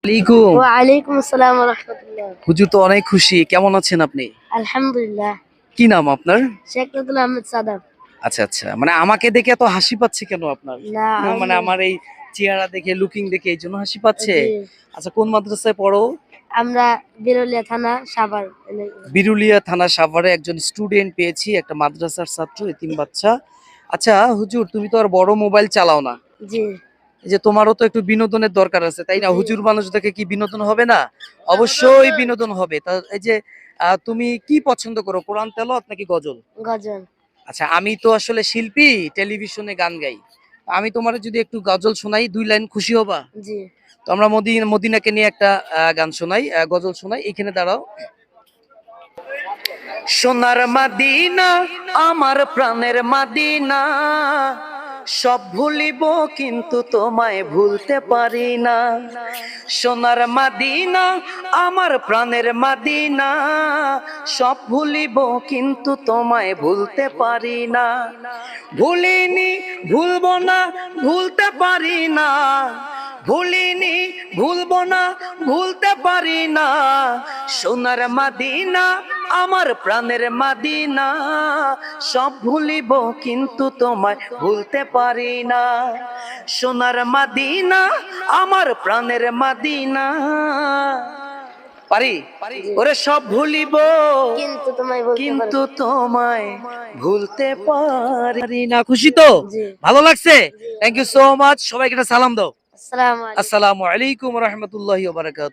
আলাইকুম। ওয়ালাইকুম আসসালাম ওয়া রাহমাতুল্লাহ। হুজুর তো অনেক খুশি। কেমন আছেন আপনি? আলহামদুলিল্লাহ। কি নাম আপনার? শেখ নজরুল আহমেদ সাদাব। আচ্ছা আচ্ছা, মানে আমাকে দেখে এত হাসি পাচ্ছে কেন আপনার? না মানে আমার এই চেহারা দেখে, লুকিং দেখে এই জন্য হাসি পাচ্ছে? জি, আচ্ছা, কোন মাদ্রাসায় পড়ো? আমরা বিরলিয়া থানা সাভার। বিরুলিয়া থানা সাভারে একজন স্টুডেন্ট পেয়েছি, একটা মাদ্রাসার ছাত্র, এতিম বাচ্চা। আচ্ছা হুজুর, তুমি তো আর বড় মোবাইল চালাও না, জি এই যে তোমারও তো একটু বিনোদনের দরকার আছে, তাই না? জি হুজুর মানুষ দেখে কি বিনোদন হবে না? অবশ্যই বিনোদন হবে। তা এই যে তুমি কি পছন্দ করো, কোরআন তেলাওয়াত নাকি গজল? গজল। আচ্ছা, আমি তো আসলে শিল্পী, টেলিভিশনে গান গাই। আমি তোমার যদি একটু গজল শোনাই, 2 লাইন খুশি হবা? জি তো আমরা মদিনাকে নিয়ে একটা গান শোনাই, গজল শোনাই। এখানে দাঁড়াও। সোনার মাদিনা, আমার প্রাণের মাদিনা, সব ভুলিব কিন্তু তোমায় ভুলতে পারি না। সোনার মাদিনা, আমার প্রাণের মাদিনা, সব ভুলিব কিন্তু তোমায় ভুলতে পারি না। ভুলিনি, ভুলবো না, ভুলতে পারি না। ভুলিনি, ভুলবো না, ভুলতে পারি না। সোনার মাদিনা, আমার প্রাণের মাদিনা, সব ভুলিব কিন্তু তোমায় ভুলতে পারি না। সোনার মাদিনা, আমার প্রাণের মাদিনা। পারি? ওরে সব ভুলিব কিন্তু তোমায় বলতে কিন্তু পারি। তোমায় ভুলতে পারি না। খুশি তো? জি ভালো লাগছে? জি থ্যাংক ইউ সো মাচ। সবাইকে একটা সালাম দাও। আসসালামু আলাইকুম। আসসালামু আলাইকুম ওয়া রাহমাতুল্লাহি ওয়া বারাকাতুহু।